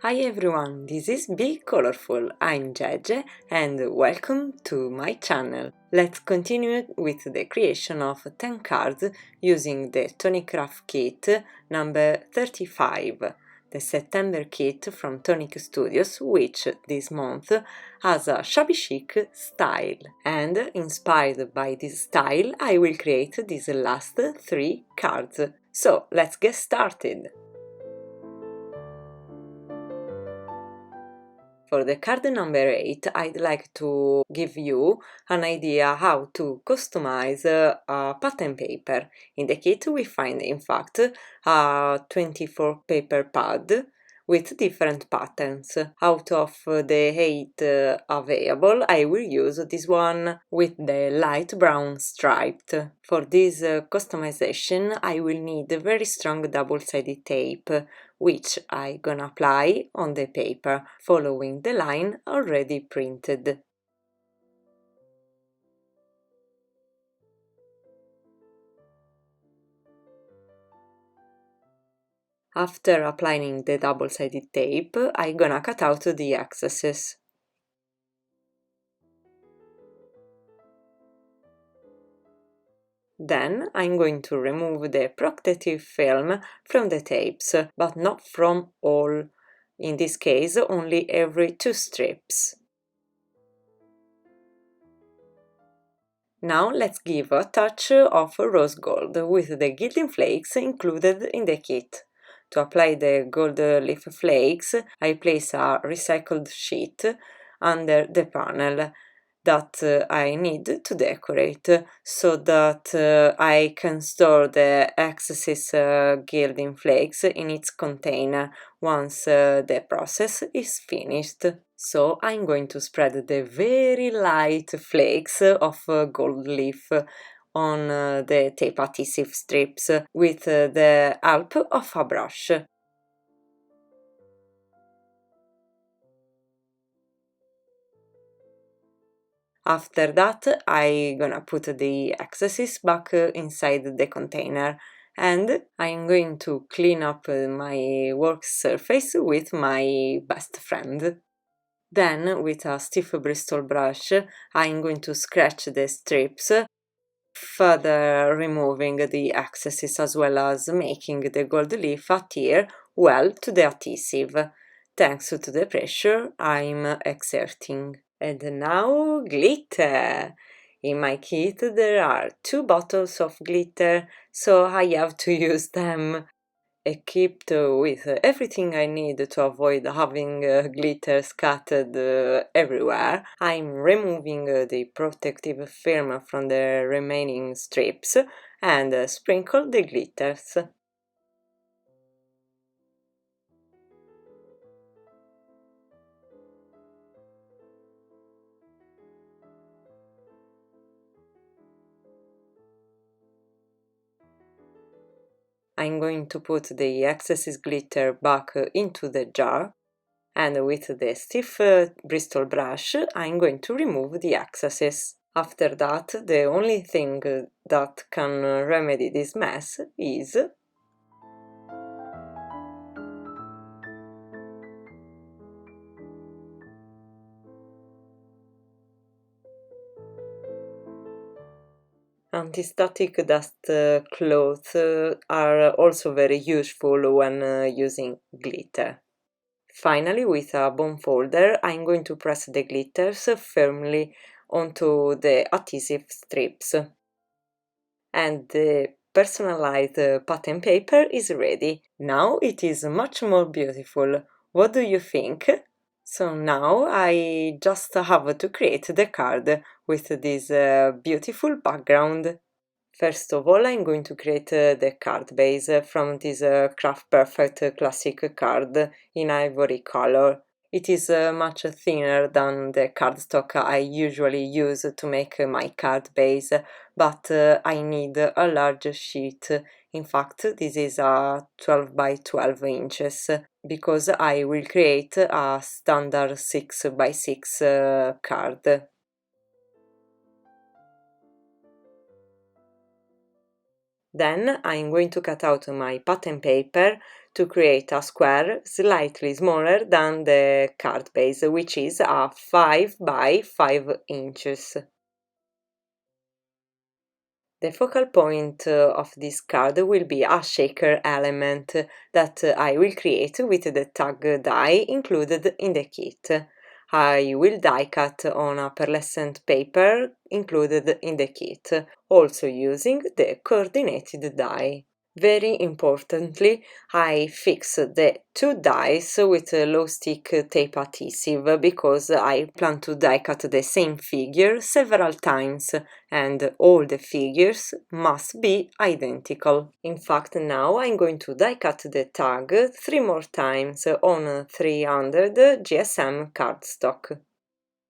Hi everyone, this is Be Colorful, I'm Gege and welcome to my channel. Let's continue with the creation of 10 cards using the Tonic Craft Kit number 35, the September kit from Tonic Studios, which this month has a shabby chic style. And inspired by this style, I will create these last 3 cards. So let's get started! For the card number 8, I'd like to give you an idea how to customize a pattern paper. In the kit we find in fact a 24 paper pad with different patterns. Out of the 8 available, I will use this one with the light brown striped. For this customization I will need very strong double-sided tape, which I'm gonna apply on the paper, following the line already printed. After applying the double-sided tape, I'm gonna cut out the excesses. Then I'm going to remove the protective film from the tapes, but not from all. In this case, only every 2 strips. Now let's give a touch of rose gold with the Gilding flakes included in the kit. To apply the gold leaf flakes, I place a recycled sheet under the panel that I need to decorate, so that I can store the excess Gilding flakes in its container once the process is finished. So I'm going to spread the very light flakes of gold leaf on the tape adhesive strips with the help of a brush. After that, I'm gonna put the excesses back inside the container, and I'm going to clean up my work surface with my best friend. Then, with a stiff Bristol brush, I'm going to scratch the strips, further removing the excesses as well as making the gold leaf adhere well to the adhesive, thanks to the pressure I'm exerting. And now glitter! In my kit there are 2 bottles of glitter, so I have to use them. Equipped with everything I need to avoid having glitter scattered everywhere, I'm removing the protective film from the remaining strips and sprinkle the glitters. I'm going to put the excess glitter back into the jar, and with the stiff Bristol brush I'm going to remove the excesses. After that, the only thing that can remedy this mess is anti-static dust cloths are also very useful when using glitter. Finally, with a bone folder, I'm going to press the glitters firmly onto the adhesive strips. And the personalized pattern paper is ready. Now it is much more beautiful. What do you think? So now I just have to create the card with this beautiful background. First of all, I'm going to create the card base from this Craft Perfect Classic card in ivory color. It is much thinner than the cardstock I usually use to make my card base, but I need a large sheet. In fact, this is a 12 by 12 inches, because I will create a standard 6 by 6 card. Then I'm going to cut out my pattern paper to create a square slightly smaller than the card base, which is a 5 by 5 inches. The focal point of this card will be a shaker element that I will create with the tag die included in the kit. I will die cut on a pearlescent paper included in the kit, also using the coordinated die. Very importantly, I fix the two dies with low stick tape adhesive because I plan to die cut the same figure several times and all the figures must be identical. In fact, now I'm going to die cut the tag 3 more times on 300 GSM cardstock.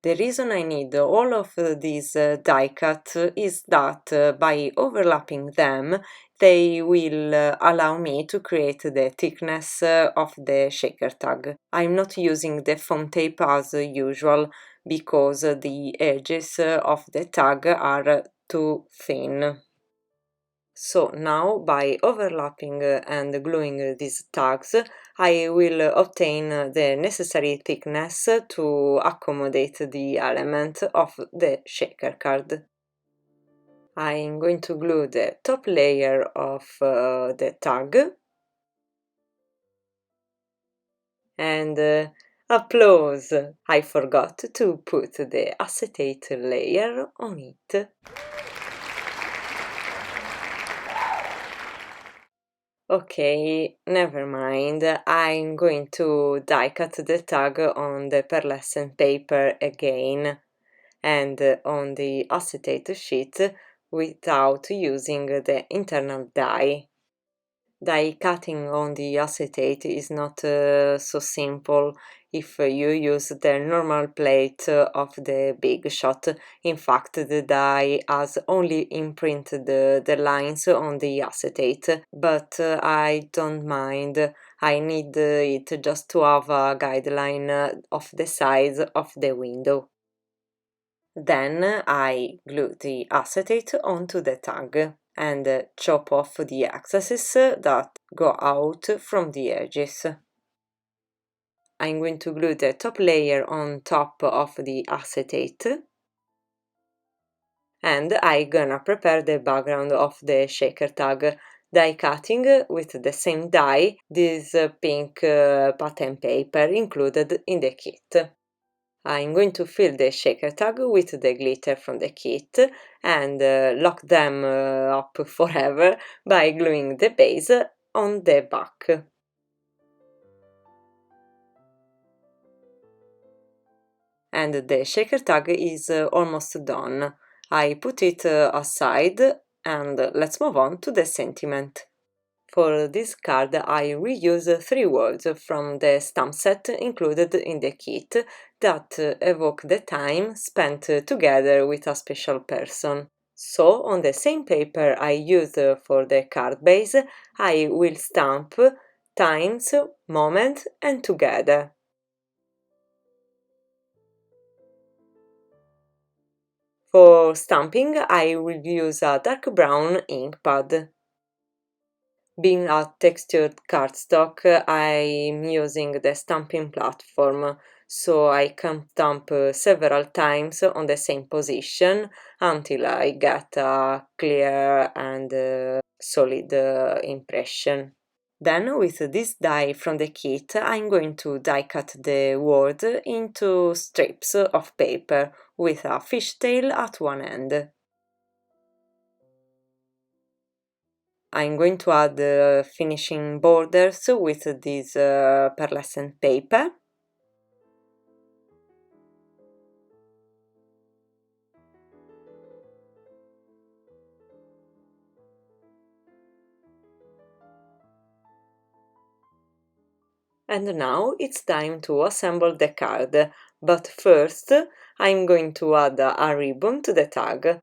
The reason I need all of these die cut is that by overlapping them, they will allow me to create the thickness of the shaker tag. I'm not using the foam tape as usual because the edges of the tag are too thin. So now by overlapping and gluing these tags, I will obtain the necessary thickness to accommodate the element of the shaker card. I'm going to glue the top layer of the tag and applause! I forgot to put the acetate layer on it. Okay, never mind. I'm going to die cut the tag on the pearlescent paper again and on the acetate sheet without using the internal die. Die cutting on the acetate is not so simple if you use the normal plate of the Big Shot. In fact, the die has only imprinted the lines on the acetate, but I don't mind. I need it just to have a guideline of the size of the window. Then I glue the acetate onto the tag and chop off the excesses that go out from the edges. I'm going to glue the top layer on top of the acetate and I'm gonna prepare the background of the shaker tag, die cutting with the same die this pink pattern paper included in the kit. I'm going to fill the shaker tag with the glitter from the kit and lock them up forever by gluing the base on the back. And the shaker tag is almost done. I put it aside and let's move on to the sentiment. For this card I reuse 3 words from the stamp set included in the kit that evoke the time spent together with a special person. So on the same paper I use for the card base, I will stamp times, moment and together. For stamping I will use a dark brown ink pad. Being a textured cardstock, I'm using the stamping platform, so I can stamp several times on the same position until I get a clear and solid impression. Then with this die from the kit, I'm going to die cut the word into strips of paper with a fishtail at one end. I'm going to add finishing borders with this pearlescent paper. And now it's time to assemble the card, but first I'm going to add a ribbon to the tag.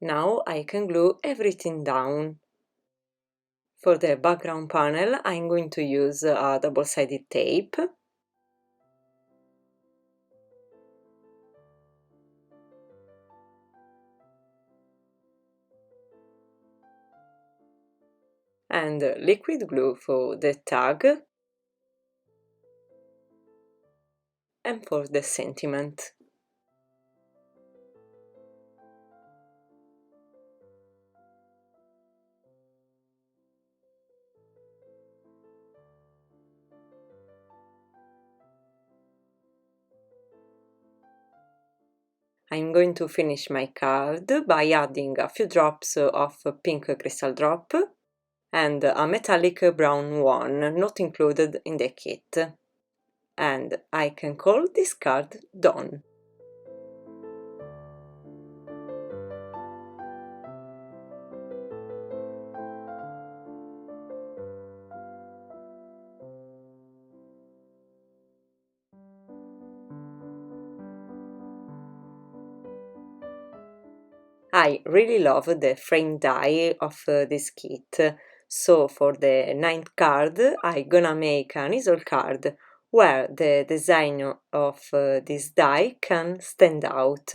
Now I can glue everything down. For the background panel, I'm going to use a double-sided tape. And liquid glue for the tag and for the sentiment. I'm going to finish my card by adding a few drops of pink crystal drop and a metallic brown one not included in the kit. And I can call this card done. I really love the frame die of this kit, so for the ninth card I'm gonna make an easel card where the design of this die can stand out.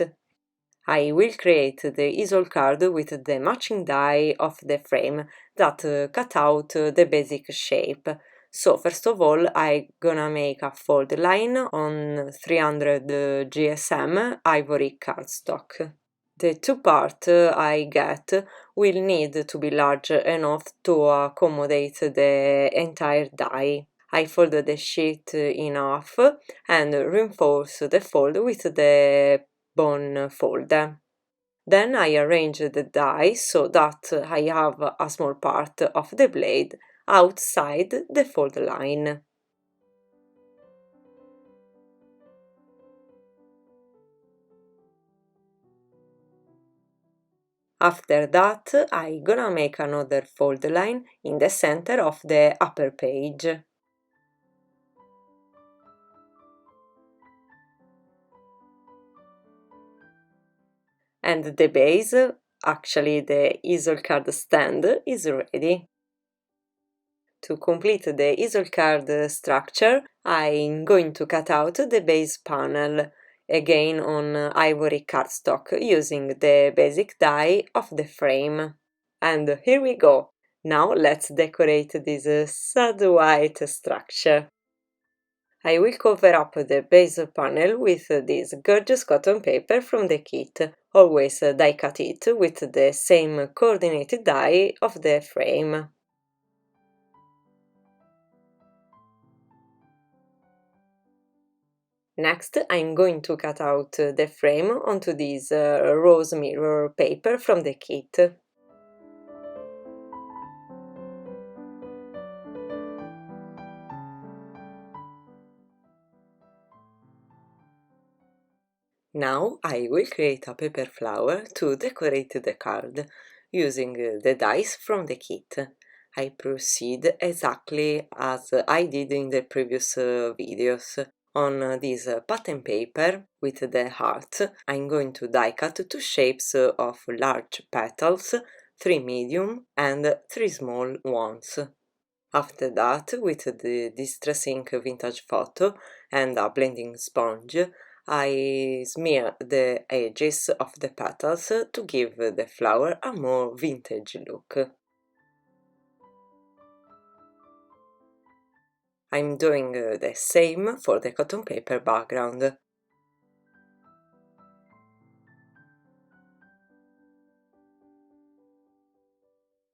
I will create the easel card with the matching die of the frame that cut out the basic shape. So first of all I'm gonna make a fold line on 300 GSM Ivory cardstock. The two parts I get will need to be large enough to accommodate the entire die. I fold the sheet in half and reinforce the fold with the bone folder. Then I arrange the die so that I have a small part of the blade outside the fold line. After that, I'm gonna make another fold line in the center of the upper page. And the base, actually the easel card stand, is ready. To complete the easel card structure, I'm going to cut out the base panel, again on ivory cardstock, using the basic die of the frame. And here we go! Now let's decorate this sad white structure. I will cover up the base panel with this gorgeous cotton paper from the kit. Always die cut it with the same coordinated die of the frame. Next, I'm going to cut out the frame onto this rose mirror paper from the kit. Now I will create a paper flower to decorate the card, using the dies from the kit. I proceed exactly as I did in the previous videos. On this pattern paper with the heart, I'm going to die cut two shapes of large petals, 3 medium and 3 small ones. After that, with the Distress Ink Vintage Photo and a blending sponge, I smear the edges of the petals to give the flower a more vintage look. I'm doing the same for the cotton paper background.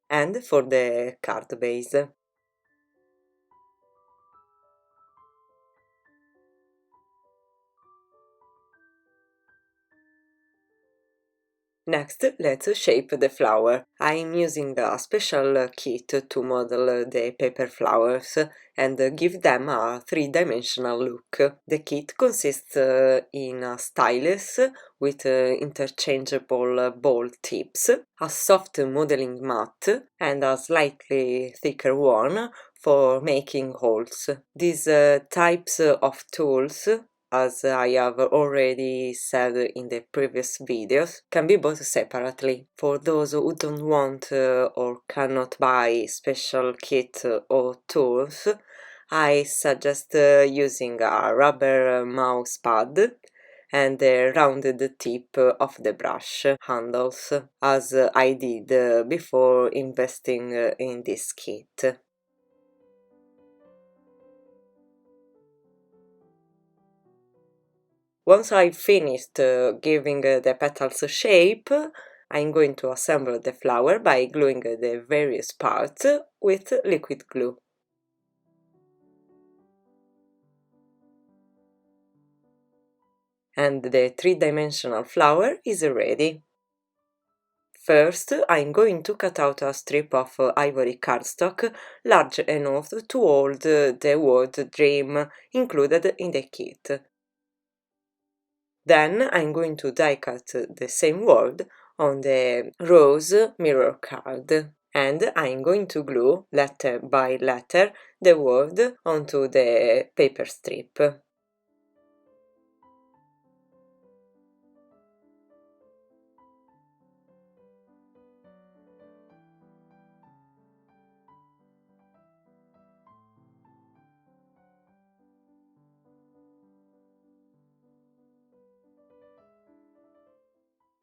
And for the card base. Next, let's shape the flower. I'm using a special kit to model the paper flowers and give them a three-dimensional look. The kit consists in a stylus with interchangeable ball tips, a soft modeling mat and a slightly thicker one for making holes. These types of tools as I have already said in the previous videos, can be bought separately. For those who don't want or cannot buy special kit or tools, I suggest using a rubber mouse pad and the rounded tip of the brush handles, as I did before investing in this kit. Once I've finished giving the petals shape, I'm going to assemble the flower by gluing the various parts with liquid glue. And the three-dimensional flower is ready. First, I'm going to cut out a strip of ivory cardstock large enough to hold the word dream included in the kit. Then I'm going to die cut the same word on the rose mirror card, and I'm going to glue letter by letter the word onto the paper strip.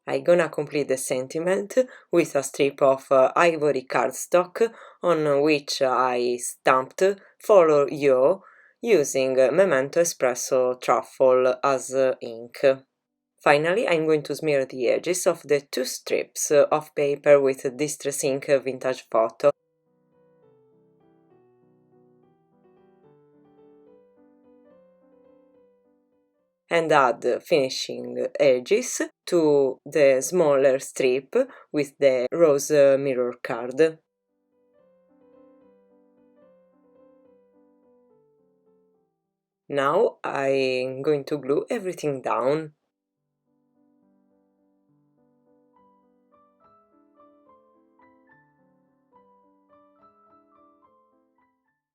I'm gonna complete the sentiment with a strip of ivory cardstock on which I stamped Follow You using Memento Espresso Truffle as ink. Finally, I'm going to smear the edges of the two strips of paper with Distress Ink Vintage Photo. And add finishing edges to the smaller strip with the rose mirror card. Now I'm going to glue everything down.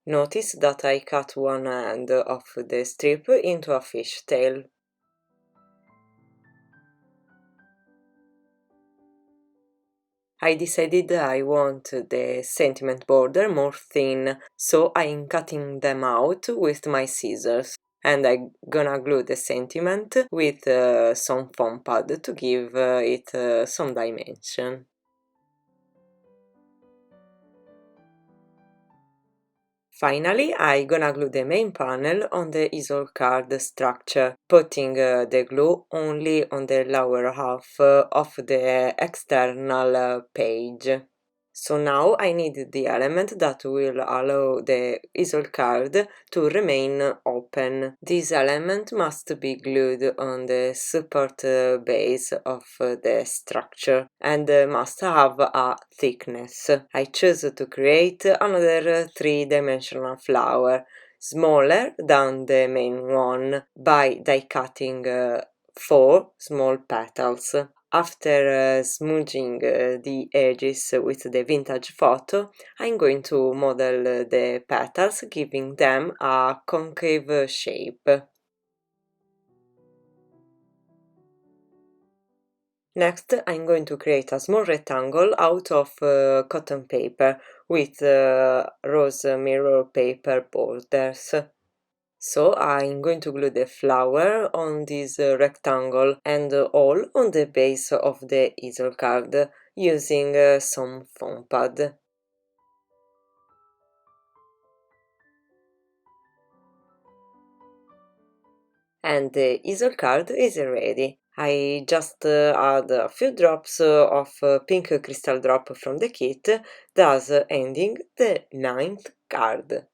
Notice that I cut one end of the strip into a fishtail. I decided I want the sentiment border more thin, so I'm cutting them out with my scissors. And I'm gonna glue the sentiment with some foam pad to give it some dimension. Finally, I'm gonna glue the main panel on the easel card structure, putting the glue only on the lower half of the external page. So now I need the element that will allow the easel card to remain open. This element must be glued on the support base of the structure and must have a thickness. I choose to create another three-dimensional flower, smaller than the main one, by die cutting 4 small petals. After smudging the edges with the vintage photo, I'm going to model the petals, giving them a concave shape. Next, I'm going to create a small rectangle out of cotton paper with rose mirror paper borders. So I'm going to glue the flower on this rectangle and all on the base of the easel card using some foam pad. And the easel card is ready. I just add a few drops of pink crystal drop from the kit, thus ending the 9th card.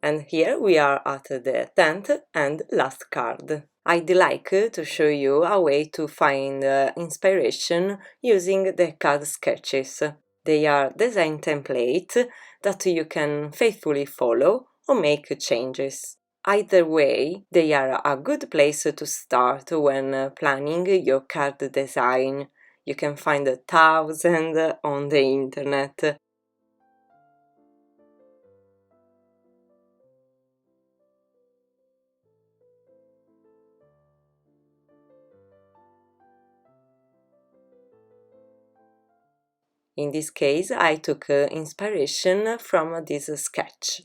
And here we are at the 10th and last card. I'd like to show you a way to find inspiration using the card sketches. They are design templates that you can faithfully follow or make changes. Either way, they are a good place to start when planning your card design. You can find thousands on the internet. In this case, I took inspiration from this sketch.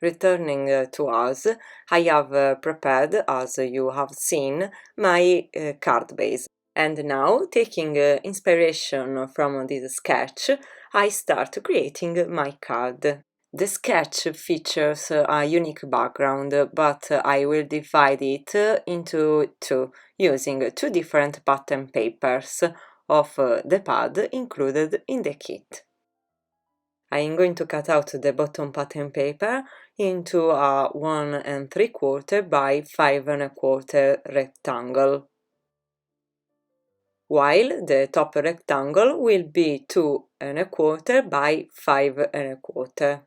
Returning to us, I have prepared, as you have seen, my card base. And now, taking inspiration from this sketch, I start creating my card. The sketch features a unique background, but I will divide it into two, using two different pattern papers of the pad included in the kit. I am going to cut out the bottom pattern paper into a 1 3/4 by 5 1/4 rectangle, while the top rectangle will be 2 1/4 by 5 1/4.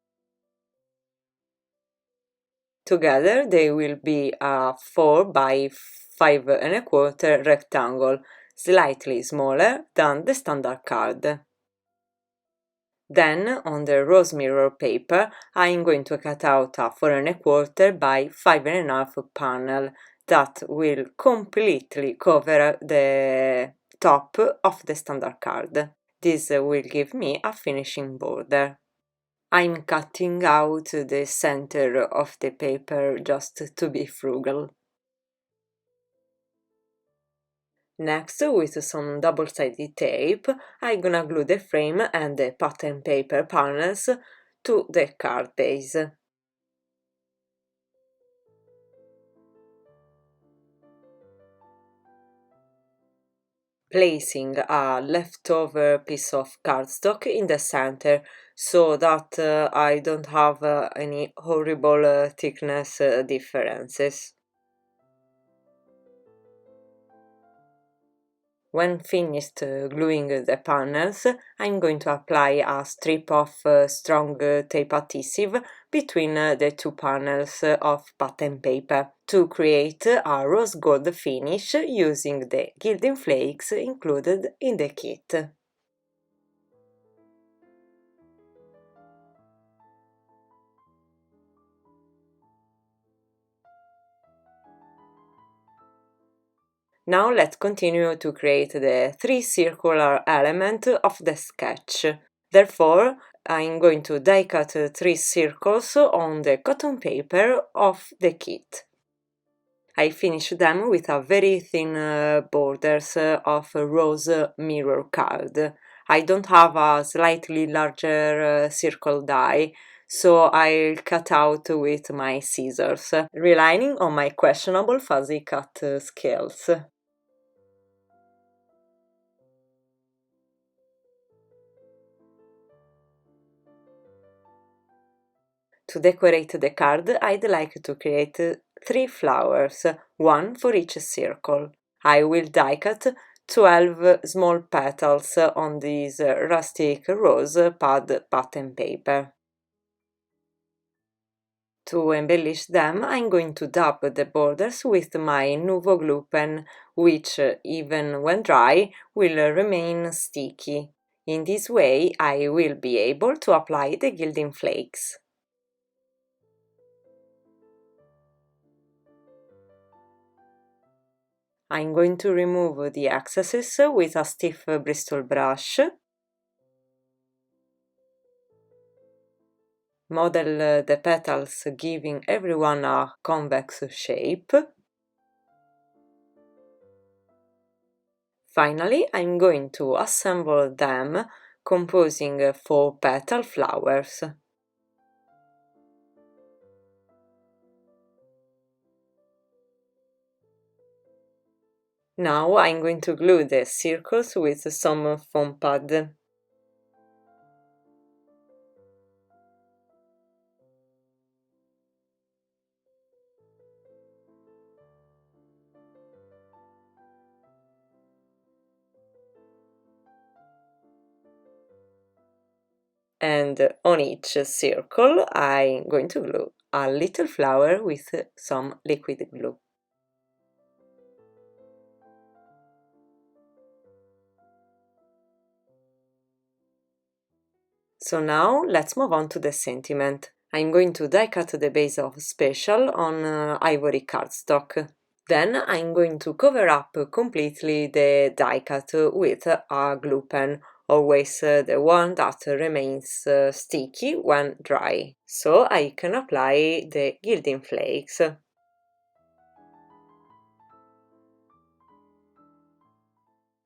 Together they will be a 4 by 5 1/4 rectangle, slightly smaller than the standard card. Then, on the rose mirror paper, I am going to cut out a 4 1/4 by 5 1/2 panel that will completely cover the top of the standard card. This will give me a finishing border. I'm cutting out the center of the paper just to be frugal. Next, with some double-sided tape, I'm gonna glue the frame and the pattern paper panels to the card base. Placing a leftover piece of cardstock in the center so that I don't have any horrible thickness differences. When finished gluing the panels, I'm going to apply a strip of strong tape adhesive between the two panels of pattern paper to create a rose gold finish using the Gilding flakes included in the kit. Now let's continue to create the three circular elements of the sketch. Therefore, I'm going to die cut three circles on the cotton paper of the kit. I finish them with a very thin borders of rose mirror card. I don't have a slightly larger circle die, so I'll cut out with my scissors, relying on my questionable fuzzy cut skills. To decorate the card, I'd like to create 3 flowers, one for each circle. I will die cut 12 small petals on this rustic rose pad pattern paper. To embellish them, I'm going to dab the borders with my Nuvo glue pen, which, even when dry, will remain sticky. In this way, I will be able to apply the gilding flakes. I'm going to remove the excesses with a stiff bristle brush. Model the petals, giving everyone a convex shape. Finally, I'm going to assemble them, composing 4 petal flowers. Now I'm going to glue the circles with some foam pad. And on each circle I'm going to glue a little flower with some liquid glue. So now let's move on to the sentiment. I'm going to die cut the base of Special on Ivory cardstock. Then I'm going to cover up completely the die cut with a glue pen, always the one that remains sticky when dry, so I can apply the Gilding flakes.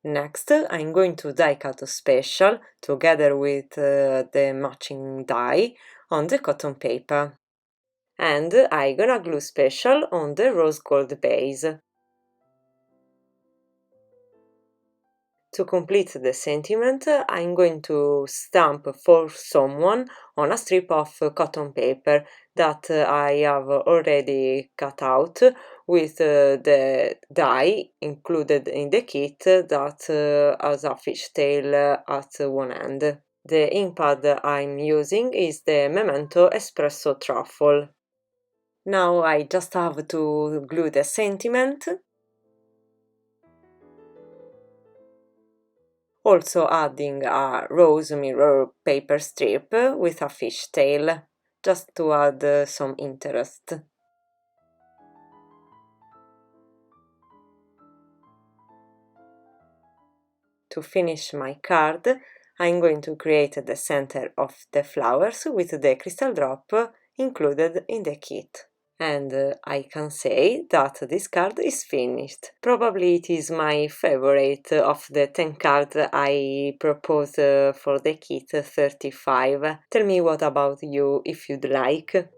Next, I'm going to die cut Special together with the matching die on the cotton paper. And I'm gonna glue Special on the rose gold base. To complete the sentiment, I'm going to stamp for someone on a strip of cotton paper that I have already cut out with the die included in the kit that has a fishtail at one end. The ink pad I'm using is the Memento Espresso Truffle. Now I just have to glue the sentiment, also adding a rose mirror paper strip with a fishtail, just to add some interest. To finish my card, I'm going to create the center of the flowers with the crystal drop included in the kit. And I can say that this card is finished. Probably it is my favorite of the 10 cards I proposed for the kit 35. Tell me what about you if you'd like.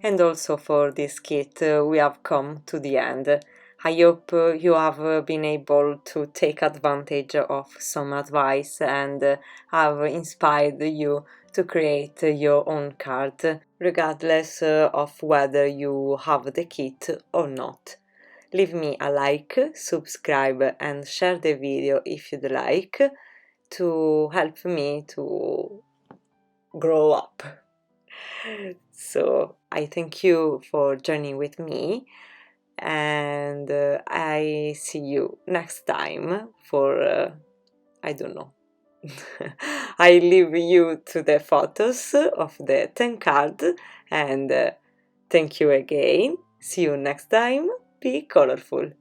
And also for this kit we have come to the end. I hope you have been able to take advantage of some advice and have inspired you to create your own card, regardless of whether you have the kit or not. Leave me a like, subscribe and share the video if you'd like to help me to grow up. So I thank you for joining with me, and I see you next time for I don't know. I leave you to the photos of the 10 card, and thank you again. See you next time. Be colorful.